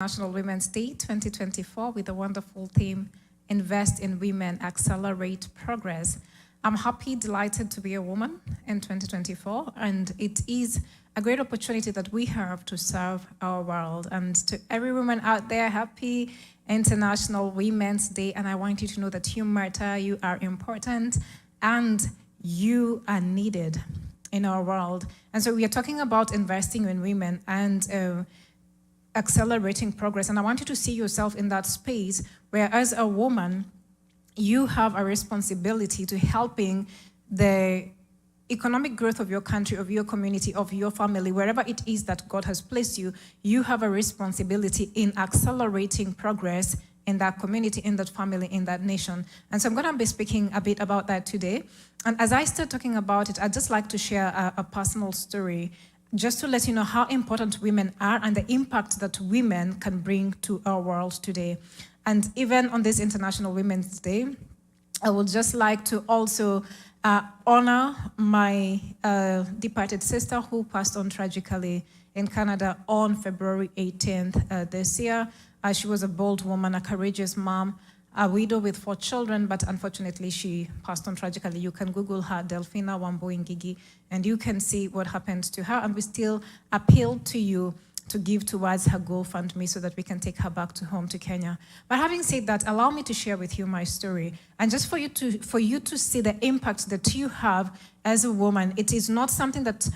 National Women's Day 2024 with a wonderful theme, Invest in Women, Accelerate Progress. I'm happy, delighted to be a woman in 2024, and it is a great opportunity that we have to serve our world. And to every woman out there, happy International Women's Day, and I want you to know that you matter, you are important, and you are needed in our world. And so we are talking about investing in women and accelerating progress. And I want you to see yourself in that space where, as a woman, you have a responsibility to helping the economic growth of your country, of your community, of your family, wherever it is that God has placed you. You have a responsibility in accelerating progress in that community, in that family, in that nation. And so I'm going to be speaking a bit about that today. And as I start talking about it, I'd just like to share a personal story just to let you know how important women are and the impact that women can bring to our world today. And even on this International Women's Day, I would just like to also honor my departed sister who passed on tragically in Canada on February 18th this year. She was a bold woman, a courageous mom, a widow with 4 children, but unfortunately she passed on tragically. You can Google her, Delphina Wamboingigi, and you can see what happened to her. And we still appeal to you to give towards her GoFundMe so that we can take her back to home to Kenya. But having said that, allow me to share with you my story. And just for you to see the impact that you have as a woman. It is not something that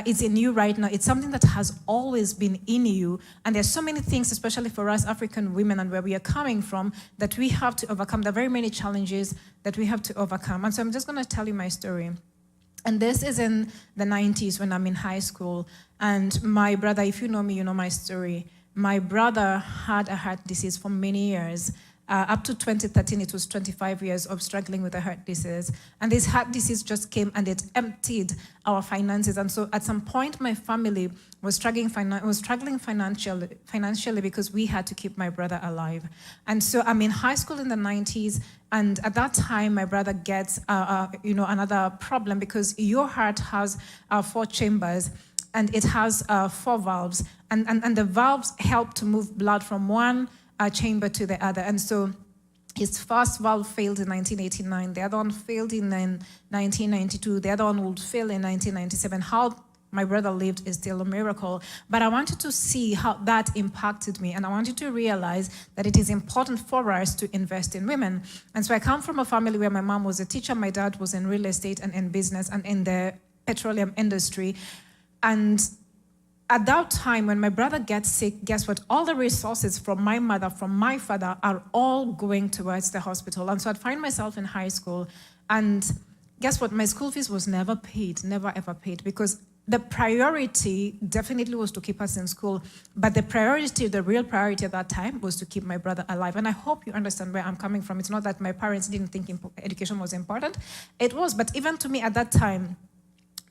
is in you right now. It's something that has always been in you. And there's so many things, especially for us African women and where we are coming from, that we have to overcome. There are very many challenges that we have to overcome. And so I'm just going to tell you my story. And this is in the 90s when I'm in high school. And my brother, if you know me, you know my story. My brother had a heart disease for many years. Up to 2013, it was 25 years of struggling with a heart disease. And this heart disease just came and it emptied our finances. And so at some point, my family was struggling financially because we had to keep my brother alive. And so I'm in high school in the 90s. And at that time, my brother gets another problem because your heart has 4 chambers and it has 4 valves. And the valves help to move blood from one chamber to the other. And so his first valve failed in 1989, the other one failed in 1992, the other one would fail in 1997. How my brother lived is still a miracle. But I wanted to see how that impacted me, and I wanted to realize that it is important for us to invest in women. And so I come from a family where my mom was a teacher, my dad was in real estate and in business and in the petroleum industry. And at that time, when my brother gets sick, guess what? All the resources from my mother, from my father, are all going towards the hospital. And so I'd find myself in high school, and guess what? My school fees was never paid, never ever paid, because the priority definitely was to keep us in school, but the real priority at that time was to keep my brother alive. And I hope you understand where I'm coming from. It's not that my parents didn't think education was important. It was, but even to me at that time,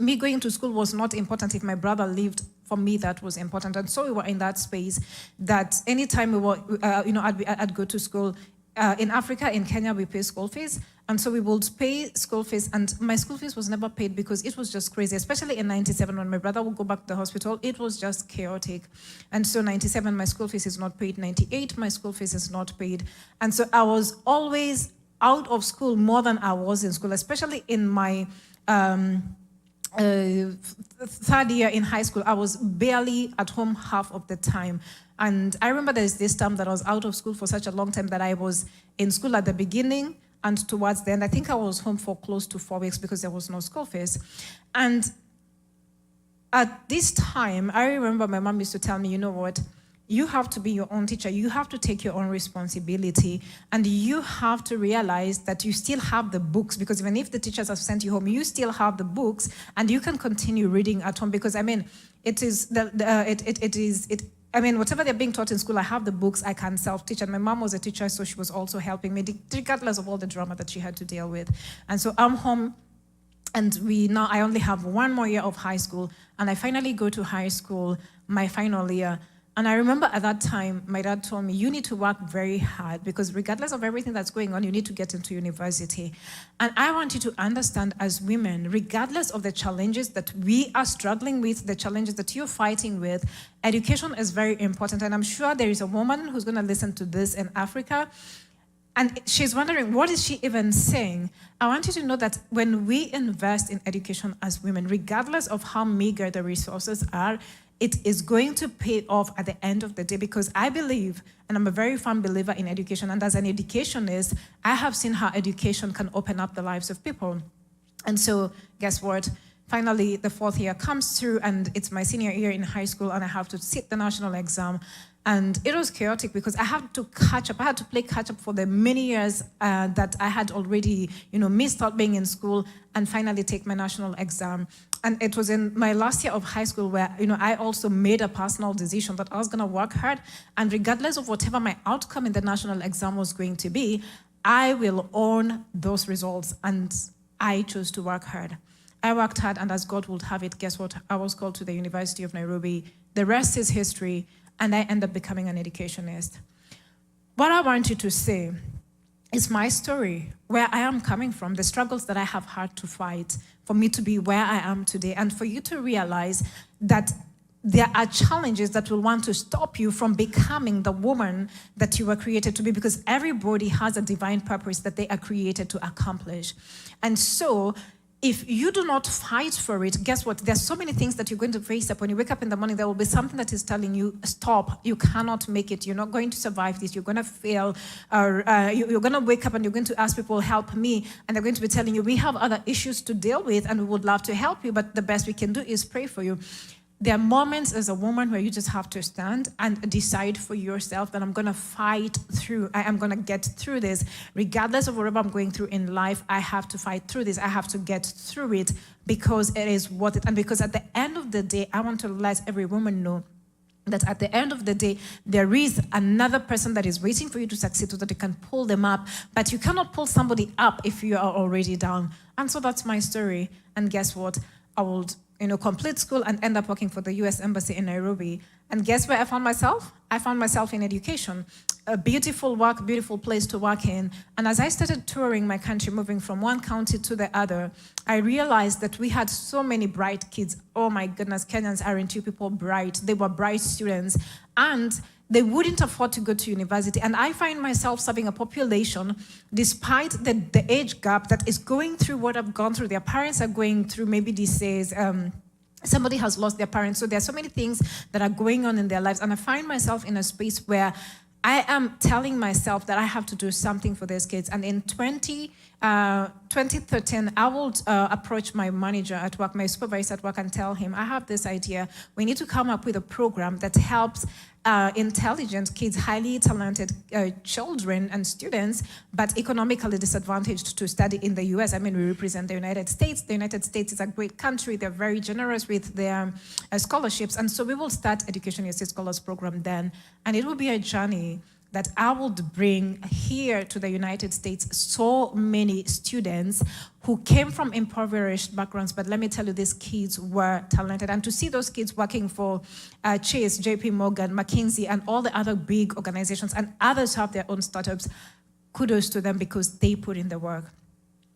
me going to school was not important. If my brother lived, for me, that was important. And so we were in that space that anytime we were, I'd go to school. In Africa, in Kenya, we pay school fees. And so we would pay school fees. And my school fees was never paid because it was just crazy, especially in 97 when my brother would go back to the hospital. It was just chaotic. And so 97, my school fees is not paid. 98, my school fees is not paid. And so I was always out of school more than I was in school, especially in my 3rd year in high school. I was barely at home half of the time. And I remember there's this time that I was out of school for such a long time that I was in school at the beginning and towards the end. I think I was home for close to 4 weeks because there was no school fees. And at this time, I remember my mom used to tell me, you know what? You have to be your own teacher. You have to take your own responsibility. And you have to realize that you still have the books, because even if the teachers have sent you home, you still have the books and you can continue reading at home. Because whatever they're being taught in school, I have the books, I can self-teach. And my mom was a teacher, so she was also helping me, regardless of all the drama that she had to deal with. And so I'm home, and I only have 1 more year of high school, and I finally go to high school, my final year. And I remember at that time, my dad told me, you need to work very hard because regardless of everything that's going on, you need to get into university. And I want you to understand as women, regardless of the challenges that we are struggling with, the challenges that you're fighting with, education is very important. And I'm sure there is a woman who's going to listen to this in Africa, and she's wondering, what is she even saying? I want you to know that when we invest in education as women, regardless of how meager the resources are, it is going to pay off at the end of the day, because I believe, and I'm a very firm believer in education, and as an educationist, I have seen how education can open up the lives of people. And so, guess what? Finally, the fourth year comes through, and it's my senior year in high school, and I have to sit the national exam. And it was chaotic because I had to catch up. I had to play catch up for the many years that I had already, missed out being in school, and finally take my national exam. And it was in my last year of high school where, I also made a personal decision that I was going to work hard. And regardless of whatever my outcome in the national exam was going to be, I will own those results. And I chose to work hard. I worked hard, and as God would have it, guess what? I was called to the University of Nairobi. The rest is history, and I ended up becoming an educationist. What I want you to see is my story, where I am coming from, the struggles that I have had to fight for me to be where I am today, and for you to realize that there are challenges that will want to stop you from becoming the woman that you were created to be, because everybody has a divine purpose that they are created to accomplish. And so, if you do not fight for it, guess what? There's so many things that you're going to face up. When you wake up in the morning, there will be something that is telling you, stop, you cannot make it. You're not going to survive this. You're going to fail. Or you're going to wake up and you're going to ask people, help me. And they're going to be telling you, we have other issues to deal with and we would love to help you, but the best we can do is pray for you. There are moments as a woman where you just have to stand and decide for yourself that I'm going to fight through. I am going to get through this. Regardless of whatever I'm going through in life, I have to fight through this. I have to get through it because it is worth it. And because at the end of the day, I want to let every woman know that at the end of the day, there is another person that is waiting for you to succeed so that you can pull them up. But you cannot pull somebody up if you are already down. And so that's my story. And guess what? I will complete school and end up working for the US Embassy in Nairobi. And guess where I found myself? I found myself in education. A beautiful work, beautiful place to work in. And as I started touring my country, moving from one county to the other, I realized that we had so many bright kids. Oh my goodness, Kenyans aren't you people bright? They were bright students. And they wouldn't afford to go to university. And I find myself serving a population, despite the age gap, that is going through what I've gone through. Their parents are going through maybe disease. Somebody has lost their parents. So there are so many things that are going on in their lives. And I find myself in a space where I am telling myself that I have to do something for these kids. And in 2013, I will approach my manager at work, my supervisor at work, and tell him, I have this idea. We need to come up with a program that helps intelligent kids, highly talented children and students, but economically disadvantaged to study in the US. I mean, we represent the United States. The United States is a great country. They're very generous with their scholarships. And so we will start Education USA Scholars Program then. And it will be a journey that I would bring here to the United States so many students who came from impoverished backgrounds, but let me tell you, these kids were talented. And to see those kids working for Chase, JP Morgan, McKinsey, and all the other big organizations, and others have their own startups, kudos to them because they put in the work.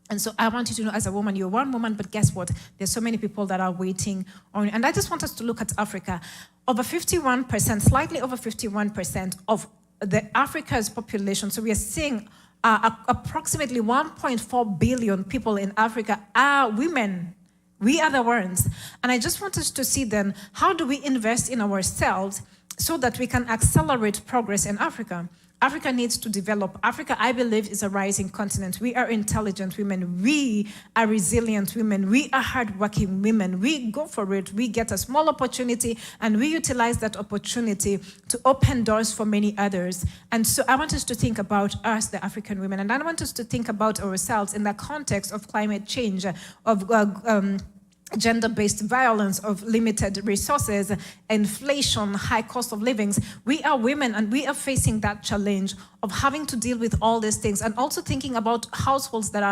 And so I want you to know, as a woman, you're one woman, but guess what? There's so many people that are waiting on you. And I just want us to look at Africa. Over 51%, slightly over 51% of the Africa's population, so we are seeing approximately 1.4 billion people in Africa are women. We are the ones. And I just want us to see then, how do we invest in ourselves so that we can accelerate progress in Africa? Africa needs to develop. Africa, I believe, is a rising continent. We are intelligent women. We are resilient women. We are hardworking women. We go for it. We get a small opportunity and we utilize that opportunity to open doors for many others. And so I want us to think about us, the African women, and I want us to think about ourselves in the context of climate change, of gender-based violence, of limited resources, inflation, high cost of living. We are women and we are facing that challenge of having to deal with all these things, and also thinking about households that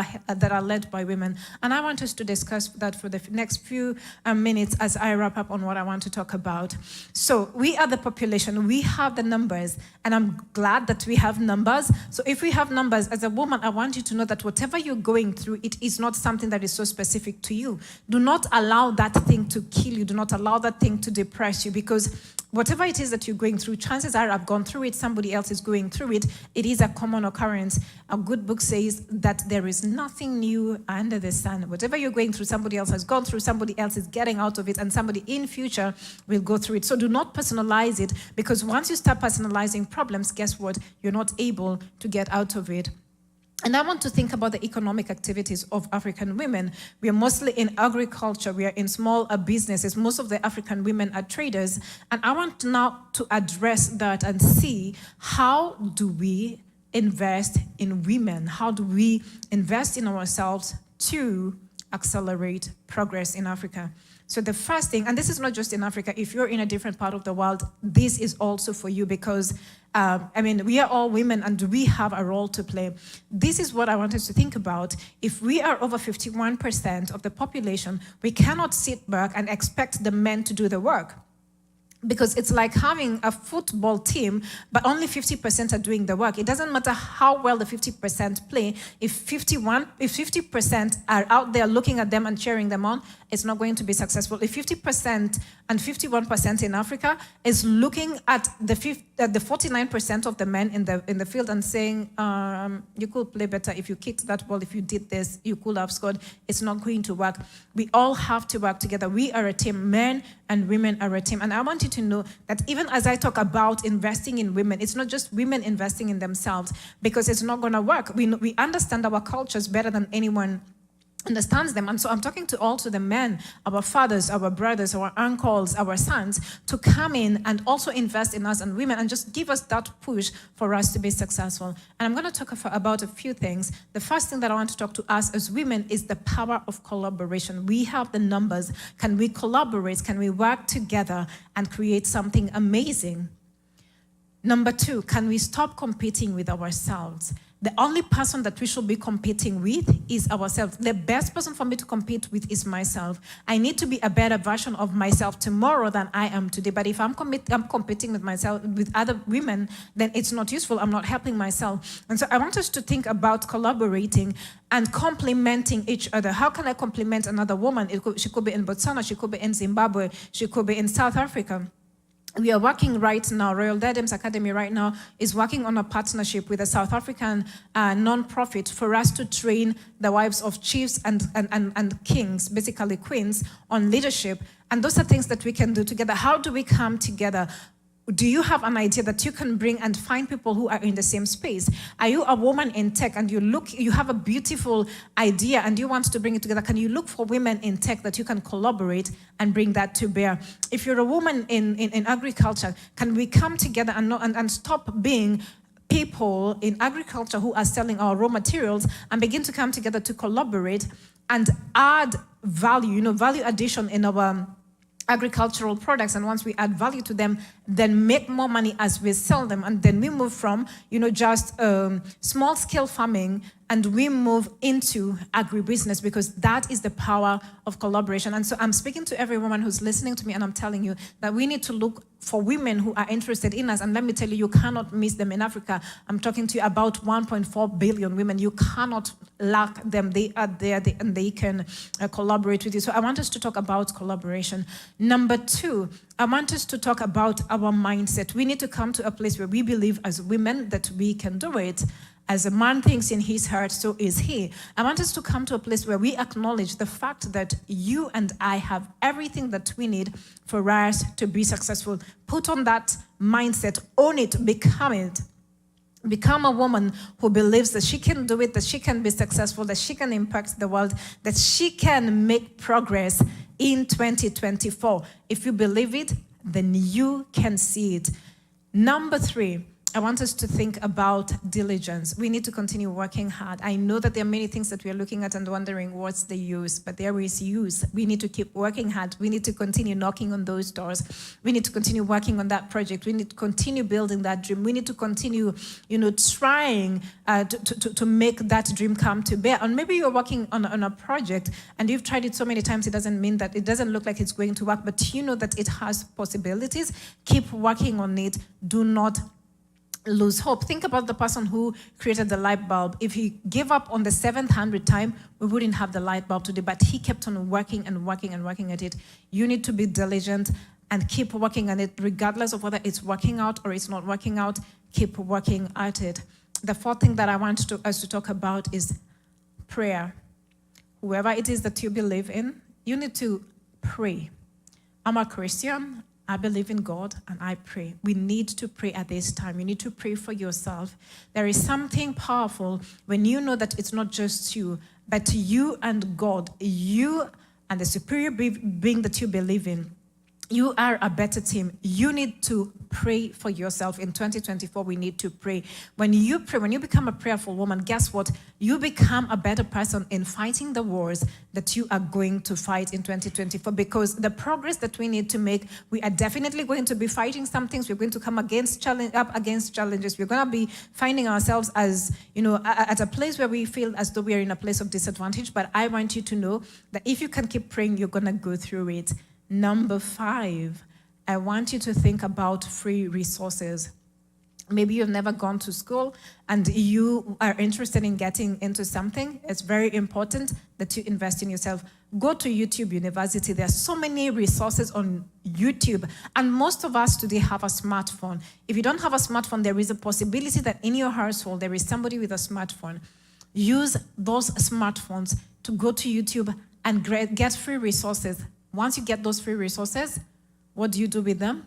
are led by women. And I want us to discuss that for the next few minutes as I wrap up on what I want to talk about. So we are the population, we have the numbers, and I'm glad that we have numbers. So if we have numbers, as a woman, I want you to know that whatever you're going through, it is not something that is so specific to you. Do not allow that thing to kill you. Do not allow that thing to depress you, because whatever it is that you're going through, chances are I've gone through it, somebody else is going through it. It is a common occurrence. A good book says that there is nothing new under the sun. Whatever you're going through, somebody else has gone through, somebody else is getting out of it, and somebody in future will go through it. So do not personalize it, because once you start personalizing problems, guess what? You're not able to get out of it. And I want to think about the economic activities of African women. We are mostly in agriculture. We are in small businesses. Most of the African women are traders. And I want now to address that and see, how do we invest in women? How do we invest in ourselves to accelerate progress in Africa? So the first thing, and this is not just in Africa, if you're in a different part of the world, this is also for you, because we are all women and we have a role to play. This is what I want us to think about. If we are over 51% of the population, we cannot sit back and expect the men to do the work. Because it's like having a football team, but only 50% are doing the work. It doesn't matter how well the 50% play. If 50% are out there looking at them and cheering them on, it's not going to be successful. If 50% and 51% in Africa is looking at the 49% of the men in the field and saying, you could play better if you kicked that ball, if you did this, you could have scored, it's not going to work. We all have to work together. We are a team. Men and women are a team. And I want you to know that even as I talk about investing in women, it's not just women investing in themselves, because it's not going to work. We understand our cultures better than anyone understands them. And so I'm talking to also the men, our fathers, our brothers, our uncles, our sons, to come in and also invest in us and women and just give us that push for us to be successful. And I'm going to talk about a few things. The first thing that I want to talk to us as women is the power of collaboration. We have the numbers. Can we collaborate? Can we work together and create something amazing? Number two, can we stop competing with ourselves? The only person that we should be competing with is ourselves. The best person for me to compete with is myself. I need to be a better version of myself tomorrow than I am today. But if I'm competing with myself, with other women, then it's not useful. I'm not helping myself. And so I want us to think about collaborating and complementing each other. How can I complement another woman? She could be in Botswana, she could be in Zimbabwe, she could be in South Africa. We are working right now, Royal Diadems Academy right now is working on a partnership with a South African non-profit for us to train the wives of chiefs and kings, basically queens, on leadership. And those are things that we can do together. How do we come together? Do you have an idea that you can bring and find people who are in the same space? Are you a woman in tech and you have a beautiful idea and you want to bring it together? Can you look for women in tech that you can collaborate and bring that to bear? If you're a woman in agriculture, can we come together and stop being people in agriculture who are selling our raw materials and begin to come together to collaborate and add value, value addition in our agricultural products, and once we add value to them, then make more money as we sell them, and then we move from just small-scale farming and we move into agribusiness, because that is the power of collaboration. And so I'm speaking to every woman who's listening to me, and I'm telling you that we need to look for women who are interested in us. And let me tell you, you cannot miss them in Africa. I'm talking to you about 1.4 billion women. You cannot lack them. They are there and they can collaborate with you. So I want us to talk about collaboration. Number two, I want us to talk about our mindset. We need to come to a place where we believe as women that we can do it. As a man thinks in his heart, so is he. I want us to come to a place where we acknowledge the fact that you and I have everything that we need for us to be successful. Put on that mindset, own it, become it. Become a woman who believes that she can do it, that she can be successful, that she can impact the world, that she can make progress in 2024. If you believe it, then you can see it. Number three, I want us to think about diligence. We need to continue working hard. I know that there are many things that we are looking at and wondering what's the use, but there is use. We need to keep working hard. We need to continue knocking on those doors. We need to continue working on that project. We need to continue building that dream. We need to continue, trying to make that dream come to bear. And maybe you're working on a project and you've tried it so many times, it doesn't mean that it doesn't look like it's going to work, but you know that it has possibilities. Keep working on it. Do not lose hope. Think about the person who created the light bulb. If he gave up on the 700th time, we wouldn't have the light bulb today, but he kept on working and working and working at it. You need to be diligent and keep working on it, regardless of whether it's working out or it's not working out. Keep working at it. The fourth thing that I want us to talk about is prayer. Whoever it is that you believe in, you need to pray. I'm a Christian. I believe in God and I pray. We need to pray at this time. You need to pray for yourself. There is something powerful when you know that it's not just you, but you and God, you and the superior being that you believe in. You are a better team. You need to pray for yourself. In 2024, we need to pray. When you pray, when you become a prayerful woman, guess what? You become a better person in fighting the wars that you are going to fight in 2024. Because the progress that we need to make, we are definitely going to be fighting some things. We're going to come up against challenges. We're going to be finding ourselves as, at a place where we feel as though we are in a place of disadvantage. But I want you to know that if you can keep praying, you're going to go through it. Number 5, I want you to think about free resources. Maybe you've never gone to school and you are interested in getting into something. It's very important that you invest in yourself. Go to YouTube University. There are so many resources on YouTube. And most of us today have a smartphone. If you don't have a smartphone, there is a possibility that in your household, there is somebody with a smartphone. Use those smartphones to go to YouTube and get free resources. Once you get those free resources, what do you do with them?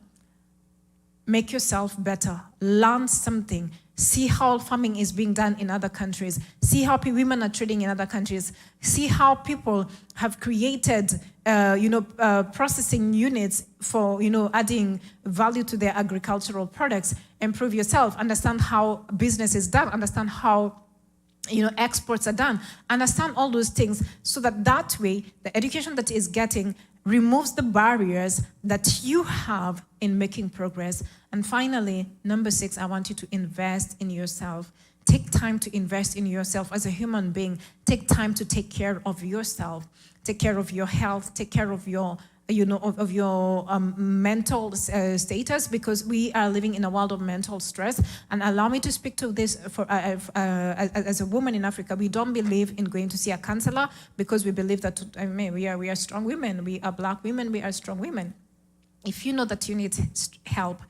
Make yourself better. Learn something. See how farming is being done in other countries. See how women are trading in other countries. See how people have created, processing units for, adding value to their agricultural products. Improve yourself. Understand how business is done. Understand how exports are done. Understand all those things so that way, the education that is getting removes the barriers that you have in making progress. And finally, number 6, I want you to invest in yourself. Take time to invest in yourself as a human being. Take time to take care of yourself. Take care of your health. Take care of your mental status, because we are living in a world of mental stress. And allow me to speak to this as a woman in Africa. We don't believe in going to see a counselor because we believe that we are strong women. We are Black women. We are strong women. If you know that you need help,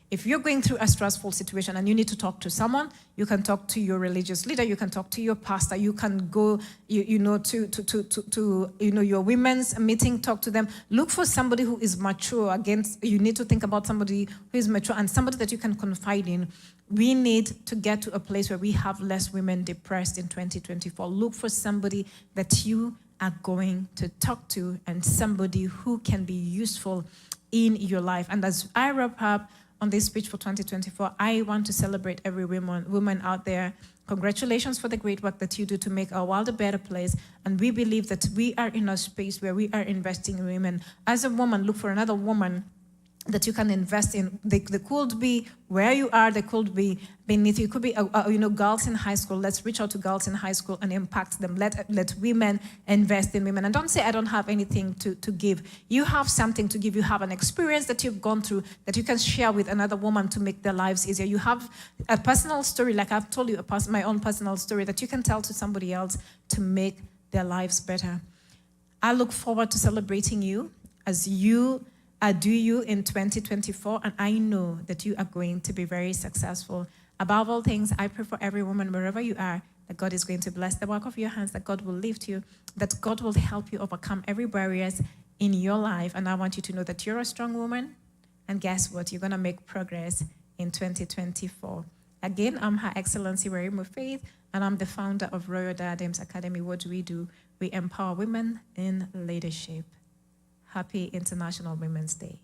if you're going through a stressful situation and you need to talk to someone, you can talk to your religious leader, you can talk to your pastor, you can go, to your women's meeting, talk to them. Look for somebody who is mature. You need to think about somebody who is mature and somebody that you can confide in. We need to get to a place where we have less women depressed in 2024. Look for somebody that you are going to talk to and somebody who can be useful in your life. And as I wrap up on this speech for 2024, I want to celebrate every woman out there. Congratulations for the great work that you do to make our world a better place. And we believe that we are in a space where we are investing in women. As a woman, look for another woman that you can invest in. They could be where you are, they could be beneath you. It could be girls in high school. Let's reach out to girls in high school and impact them. Let women invest in women. And don't say I don't have anything to give. You have something to give. You have an experience that you've gone through that you can share with another woman to make their lives easier. You have a personal story, like I've told you my own personal story, that you can tell to somebody else to make their lives better. I look forward to celebrating you as you do you in 2024, and I know that you are going to be very successful. Above all things, I pray for every woman, wherever you are, that God is going to bless the work of your hands, that God will lift you, that God will help you overcome every barriers in your life. And I want you to know that you're a strong woman, and guess what? You're going to make progress in 2024. Again, I'm Her Excellency Wairimu Faith, and I'm the founder of Royal Diadems Academy. What do? We empower women in leadership. Happy International Women's Day.